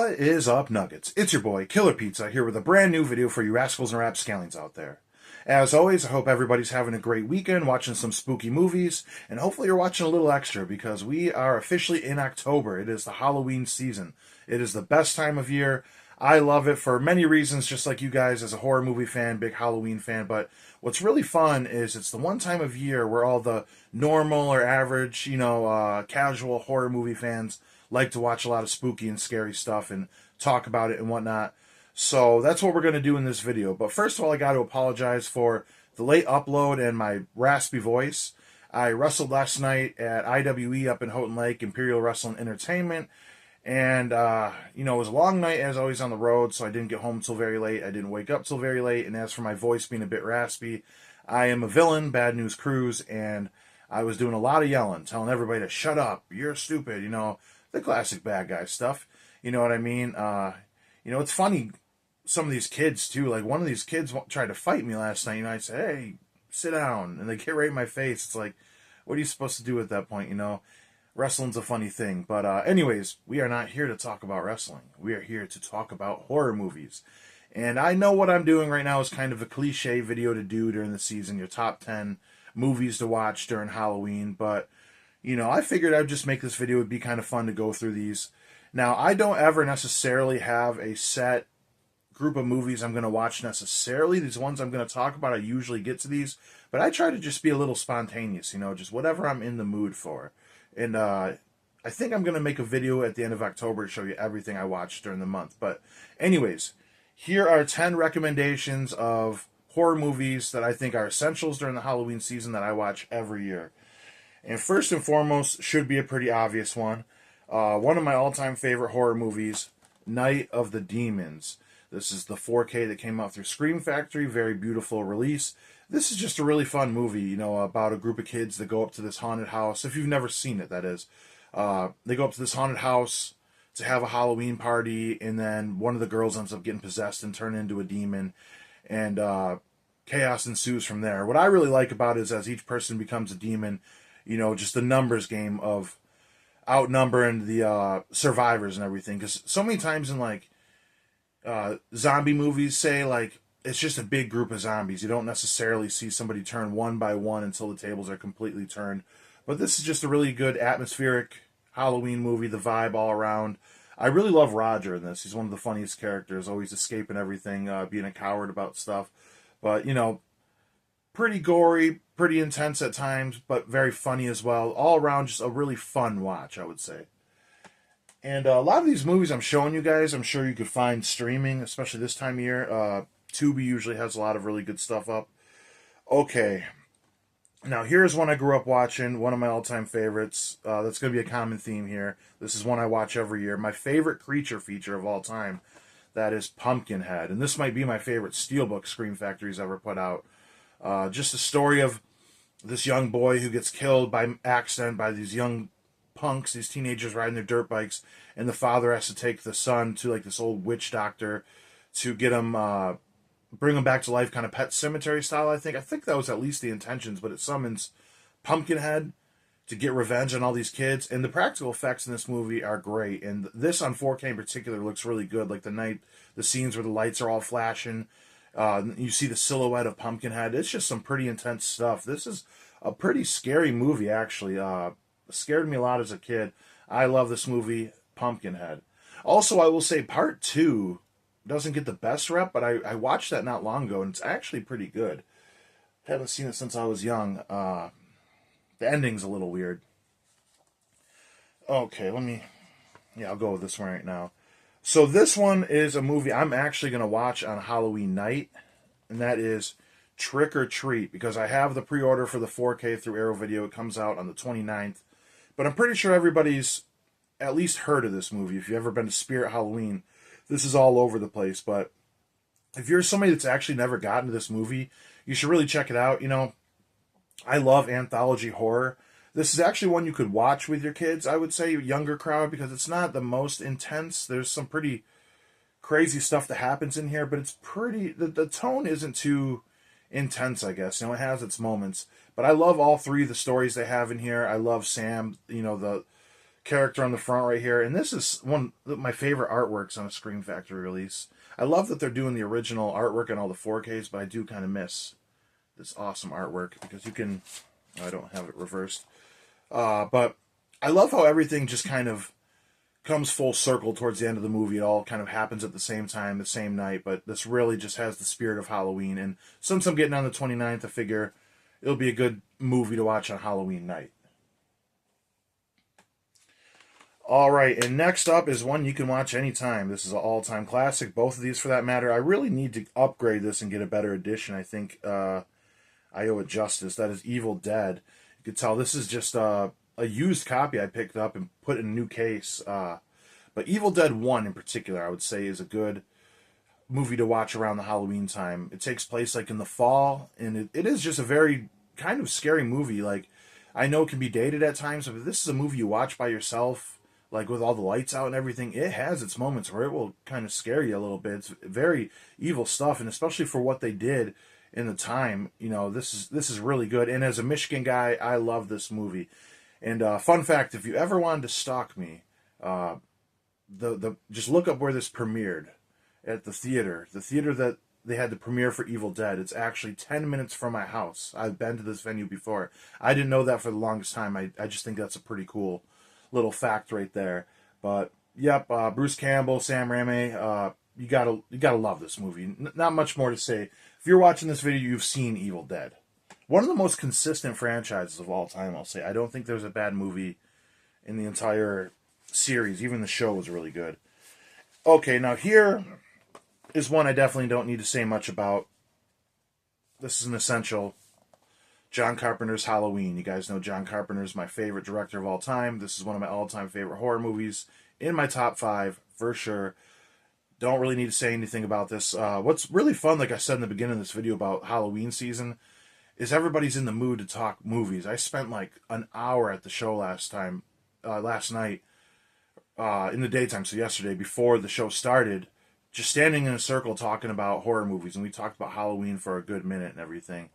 What is up, Nuggets? It's your boy, Killer Pizza, here with a brand new video for you rascals and rapscallions out there. As always, I hope everybody's having a great weekend, watching some spooky movies, and hopefully you're watching a little extra because we are officially in October. It is the Halloween season. It is the best time of year. I love it for many reasons, just like you guys as a horror movie fan, big Halloween fan, but what's really fun is it's the one time of year where all the normal or average, casual horror movie fans like to watch a lot of spooky and scary stuff and talk about it and whatnot. So that's what we're going to do in this video. But first of all, I got to apologize for the late upload and my raspy voice. I wrestled last night at IWE up in Houghton Lake, Imperial Wrestling Entertainment. And, it was a long night as always on the road, so I didn't get home till very late. I didn't wake up till very late. And as for my voice being a bit raspy, I am a villain, Bad News Cruise, and I was doing a lot of yelling, telling everybody to shut up, you're stupid, the classic bad guy stuff. You know what I mean? It's funny, some of these kids, too. Like, one of these kids tried to fight me last night. I said, hey, sit down. And they get right in my face. It's like, what are you supposed to do at that point, Wrestling's a funny thing. But anyways, we are not here to talk about wrestling. We are here to talk about horror movies. And I know what I'm doing right now is kind of a cliche video to do during the season, your top 10 movies to watch during Halloween. But I figured I'd just make this video. It would be kind of fun to go through these. Now, I don't ever necessarily have a set group of movies I'm going to watch necessarily. These ones I'm going to talk about, I usually get to these. But I try to just be a little spontaneous, just whatever I'm in the mood for. And I think I'm going to make a video at the end of October to show you everything I watched during the month. But anyways, here are 10 recommendations of horror movies that I think are essentials during the Halloween season that I watch every year. And first and foremost, should be a pretty obvious one. One of my all-time favorite horror movies, Night of the Demons. This is the 4K that came out through Scream Factory. Very beautiful release. This is just a really fun movie, about a group of kids that go up to this haunted house. If you've never seen it, that is. They go up to this haunted house to have a Halloween party, and then one of the girls ends up getting possessed and turned into a demon. And chaos ensues from there. What I really like about it is as each person becomes a demon, just the numbers game of outnumbering the survivors and everything. Because so many times in, zombie movies, say, it's just a big group of zombies. You don't necessarily see somebody turn one by one until the tables are completely turned. But this is just a really good atmospheric Halloween movie, the vibe all around. I really love Roger in this. He's one of the funniest characters, always escaping everything, being a coward about stuff. But, pretty gory, pretty intense at times, but very funny as well. All around, just a really fun watch, I would say. And a lot of these movies I'm showing you guys, I'm sure you could find streaming, especially this time of year. Tubi usually has a lot of really good stuff up. Okay. Now, here's one I grew up watching, one of my all-time favorites. That's going to be a common theme here. This is one I watch every year. My favorite creature feature of all time, that is Pumpkinhead. And this might be my favorite steelbook Scream Factory's ever put out. Just a story of this young boy who gets killed by accident by these young punks, these teenagers riding their dirt bikes, and the father has to take the son to this old witch doctor to get him, bring him back to life, kind of Pet Cemetery style, I think. I think that was at least the intentions, but it summons Pumpkinhead to get revenge on all these kids, and the practical effects in this movie are great, and this on 4K in particular looks really good, the scenes where the lights are all flashing. You see the silhouette of Pumpkinhead. It's just some pretty intense stuff. This is a pretty scary movie, actually. Scared me a lot as a kid. I love this movie, Pumpkinhead. Also, I will say Part 2 doesn't get the best rep, but I watched that not long ago, and it's actually pretty good. Haven't seen it since I was young. The ending's a little weird. Okay, I'll go with this one right now. So this one is a movie I'm actually going to watch on Halloween night, and that is Trick or Treat, because I have the pre-order for the 4K through Arrow Video. It comes out on the 29th, but I'm pretty sure everybody's at least heard of this movie. If you've ever been to Spirit Halloween, this is all over the place, but if you're somebody that's actually never gotten to this movie, you should really check it out. I love anthology horror. This is actually one you could watch with your kids, I would say, younger crowd, because it's not the most intense. There's some pretty crazy stuff that happens in here, but it's pretty, the tone isn't too intense, I guess. It has its moments. But I love all three of the stories they have in here. I love Sam, the character on the front right here. And this is one of my favorite artworks on a Scream Factory release. I love that they're doing the original artwork and all the 4Ks, but I do kind of miss this awesome artwork because you can... I don't have it reversed. But I love how everything just kind of comes full circle towards the end of the movie. It all kind of happens at the same time, the same night, but this really just has the spirit of Halloween. And since I'm getting on the 29th, I figure it'll be a good movie to watch on Halloween night. All right, and next up is one you can watch anytime. This is an all-time classic, both of these for that matter. I really need to upgrade this and get a better edition. I think I owe it justice. That is Evil Dead. You can tell this is just a used copy I picked up and put in a new case. But Evil Dead 1 in particular, I would say, is a good movie to watch around the Halloween time. It takes place like in the fall, and it is just a very kind of scary movie. Like, I know it can be dated at times, but this is a movie you watch by yourself, like with all the lights out and everything. It has its moments where it will kind of scare you a little bit. It's very evil stuff, and especially for what they did in the time, you know, this is really good. And as a Michigan guy, I love this movie. And fun fact, if you ever wanted to stalk me, just look up where this premiered at the theater that they had the premiere for Evil Dead. It's actually 10 minutes from my house. I've been to this venue before. I didn't know that for the longest time. I just think that's a pretty cool little fact right there. But yep, Bruce Campbell, Sam Raimi, you gotta love this movie. Not much more to say. If you're watching this video, you've seen Evil Dead. One of the most consistent franchises of all time, I'll say. I don't think there's a bad movie in the entire series. Even the show was really good. Okay, now here is one I definitely don't need to say much about. This is an essential. John Carpenter's Halloween. You guys know John Carpenter is my favorite director of all time. This is one of my all-time favorite horror movies. In my top 5, for sure. Don't really need to say anything about this. What's really fun, like I said in the beginning of this video about Halloween season, is everybody's in the mood to talk movies. I spent like an hour at the show last night, in the daytime, so yesterday, before the show started, just standing in a circle talking about horror movies, and we talked about Halloween for a good minute and everything,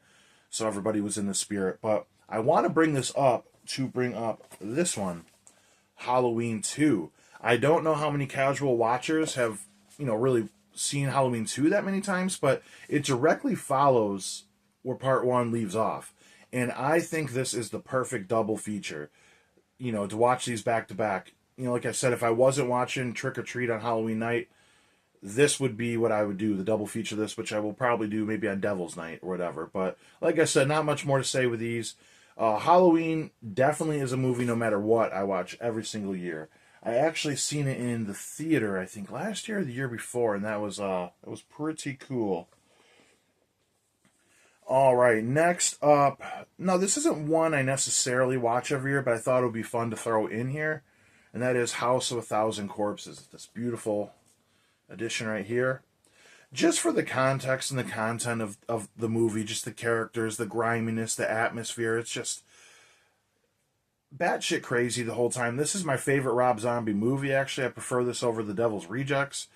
so everybody was in the spirit. But I want to bring this up to bring up this one, Halloween 2. I don't know how many casual watchers have, really seen Halloween 2 that many times, but it directly follows where part 1 leaves off. And I think this is the perfect double feature, to watch these back to back. Like I said, if I wasn't watching Trick or Treat on Halloween night, this would be what I would do, the double feature this, which I will probably do maybe on Devil's Night or whatever. But like I said, not much more to say with these. Halloween definitely is a movie no matter what I watch every single year. I actually seen it in the theater, I think last year or the year before, and that was pretty cool. All right, next up. Now, this isn't one I necessarily watch every year, but I thought it would be fun to throw in here, and that is House of a Thousand Corpses. This beautiful edition right here. Just for the context and the content of the movie, just the characters, the griminess, the atmosphere, it's just batshit crazy the whole time. This is my favorite Rob Zombie movie, actually. I prefer this over The Devil's Rejects.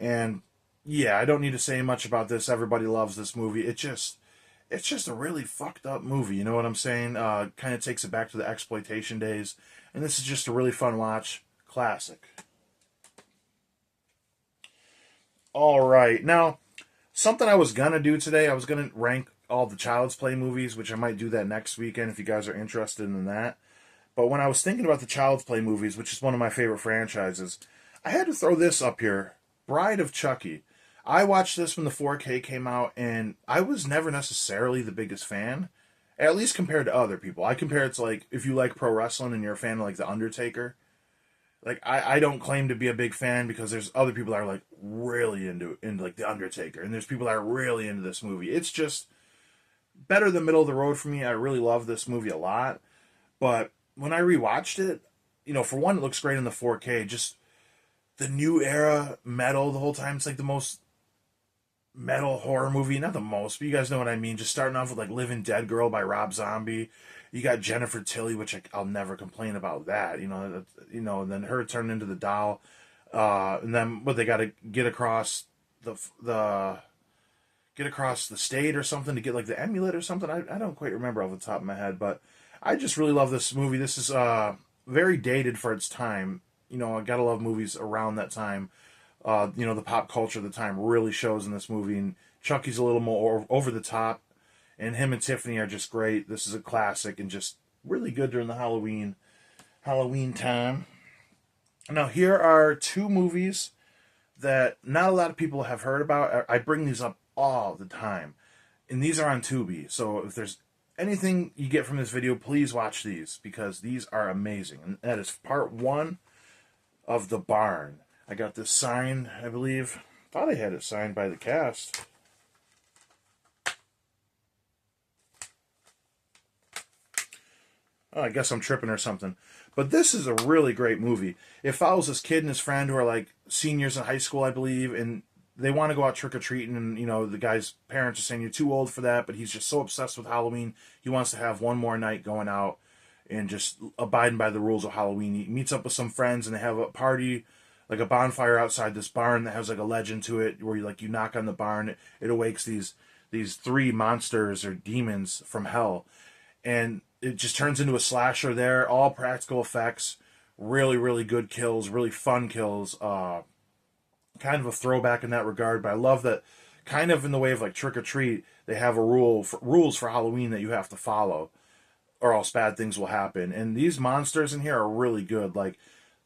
And yeah, I don't need to say much about this. Everybody loves this movie. It's just a really fucked up movie, you know what I'm saying? Kind of takes it back to the exploitation days. And this is just a really fun watch. Classic. All right. Now, something I was going to do today, I was going to rank all the Child's Play movies, which I might do that next weekend if you guys are interested in that. But when I was thinking about the Child's Play movies, which is one of my favorite franchises, I had to throw this up here. Bride of Chucky. I watched this when the 4K came out, and I was never necessarily the biggest fan, at least compared to other people. I compare it to, like, if you like pro wrestling and you're a fan of, like, The Undertaker. Like, I don't claim to be a big fan because there's other people that are, like, really into like, The Undertaker. And there's people that are really into this movie. It's just better than middle of the road for me. I really love this movie a lot. But when I rewatched it, for one, it looks great in the 4K. Just the new era metal the whole time. It's like the most metal horror movie. Not the most, but you guys know what I mean. Just starting off with, like, Living Dead Girl by Rob Zombie. You got Jennifer Tilly, which I'll never complain about that. And then her turned into the doll. And then they got to get across the state or something to get, like, the amulet or something. I don't quite remember off the top of my head, but I just really love this movie. This is very dated for its time. You know, I gotta love movies around that time. You know, the pop culture of the time really shows in this movie. And Chucky's a little more over the top, and him and Tiffany are just great. This is a classic and just really good during the Halloween time. Now, here are two movies that not a lot of people have heard about. I bring these up all the time, and these are on Tubi. So if there's anything you get from this video, please watch these because these are amazing. And that is part one of The Barn. I got this signed, I believe. Thought I had it signed by the cast. Oh, I guess I'm tripping or something. But this is a really great movie. It follows this kid and his friend who are like seniors in high school, I believe, and they want to go out trick-or-treating, and you know, the guy's parents are saying you're too old for that, but he's just so obsessed with Halloween, he wants to have one more night going out and just abiding by the rules of Halloween. He meets up with some friends and they have a party, like a bonfire outside this barn that has like a legend to it, where you knock on the barn, it awakes these three monsters or demons from hell, and it just turns into a slasher there. All practical effects, really, really good kills, really fun kills. Kind of a throwback in that regard, but I love that. Kind of in the way of like Trick or Treat, they have rules for Halloween that you have to follow, or else bad things will happen. And these monsters in here are really good. Like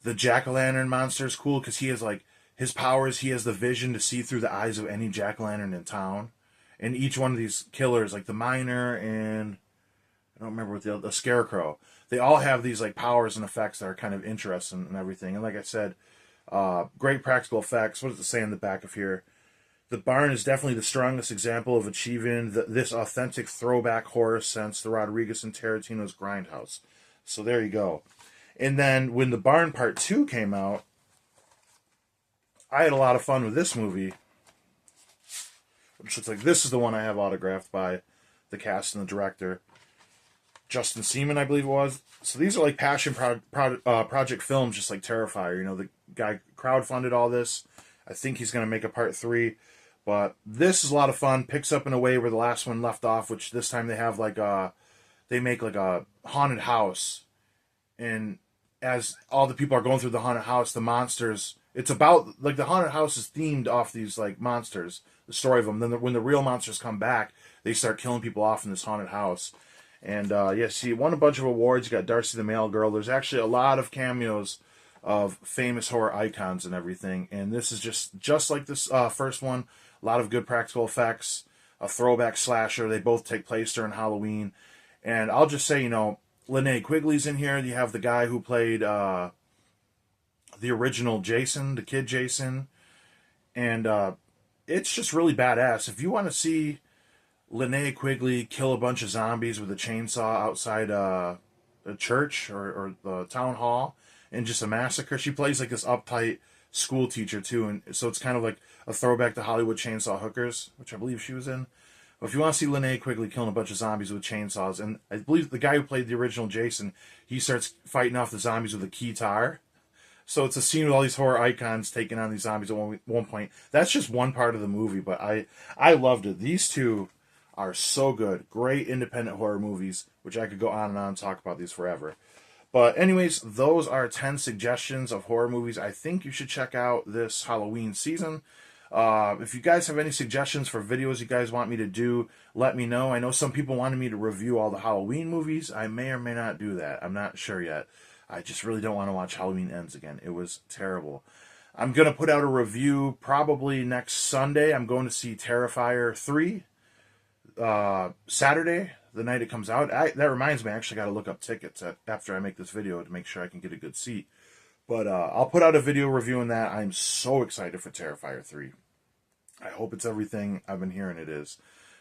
the jack-o'-lantern monster is cool because he has like his powers. He has the vision to see through the eyes of any jack-o'-lantern in town. And each one of these killers, like the miner and I don't remember what the scarecrow. They all have these like powers and effects that are kind of interesting and everything. And like I said, great practical effects. What does it say in the back of here? The Barn is definitely the strongest example of achieving this authentic throwback horror sense to Rodriguez and Tarantino's Grindhouse. So there you go. And then when The Barn Part 2 came out, I had a lot of fun with this movie. Which looks like this is the one I have autographed by the cast and the director. Justin Seaman, I believe it was. So these are like passion project films, just like Terrifier. You know, the guy crowdfunded all this. I think he's going to make a part 3. But this is a lot of fun. Picks up in a way where the last one left off, which this time they have like they make like a haunted house. And as all the people are going through the haunted house, the monsters, it's about, like the haunted house is themed off these like monsters, the story of them. Then when the real monsters come back, they start killing people off in this haunted house. And yes, he won a bunch of awards. You got Darcy the Mail Girl. There's actually a lot of cameos of famous horror icons and everything. And this is just like this first one. A lot of good practical effects. A throwback slasher. They both take place during Halloween. And I'll just say, you know, Linnea Quigley's in here. You have the guy who played the original Jason, the kid Jason. And it's just really badass. If you want to see Linnea Quigley kill a bunch of zombies with a chainsaw outside a church or the town hall and just a massacre. She plays like this uptight school teacher too, and so it's kind of like a throwback to Hollywood Chainsaw Hookers, which I believe she was in. But if you want to see Linnea Quigley killing a bunch of zombies with chainsaws, and I believe the guy who played the original Jason, he starts fighting off the zombies with a guitar. So it's a scene with all these horror icons taking on these zombies at one point. That's just one part of the movie, but I loved it. These two are so good. Great independent horror movies, which I could go on and on and talk about these forever. But anyways, those are 10 suggestions of horror movies I think you should check out this Halloween season. If you guys have any suggestions for videos you guys want me to do, let me know. I know some people wanted me to review all the Halloween movies. I may or may not do that. I'm not sure yet. I just really don't want to watch Halloween Ends again. It was terrible. I'm going to put out a review probably next Sunday. I'm going to see Terrifier 3 Saturday, the night it comes out. That reminds me, I actually got to look up tickets after I make this video to make sure I can get a good seat. But I'll put out a video reviewing that. I'm so excited for Terrifier 3. I hope it's everything I've been hearing it is.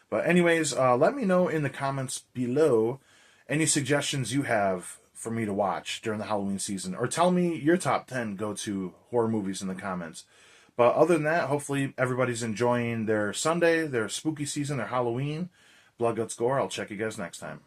But anyways, let me know in the comments below any suggestions you have for me to watch during the Halloween season. Or tell me your top 10 go-to horror movies in the comments. But other than that, hopefully everybody's enjoying their Sunday, their spooky season, their Halloween. Blood, Guts, Gore. I'll check you guys next time.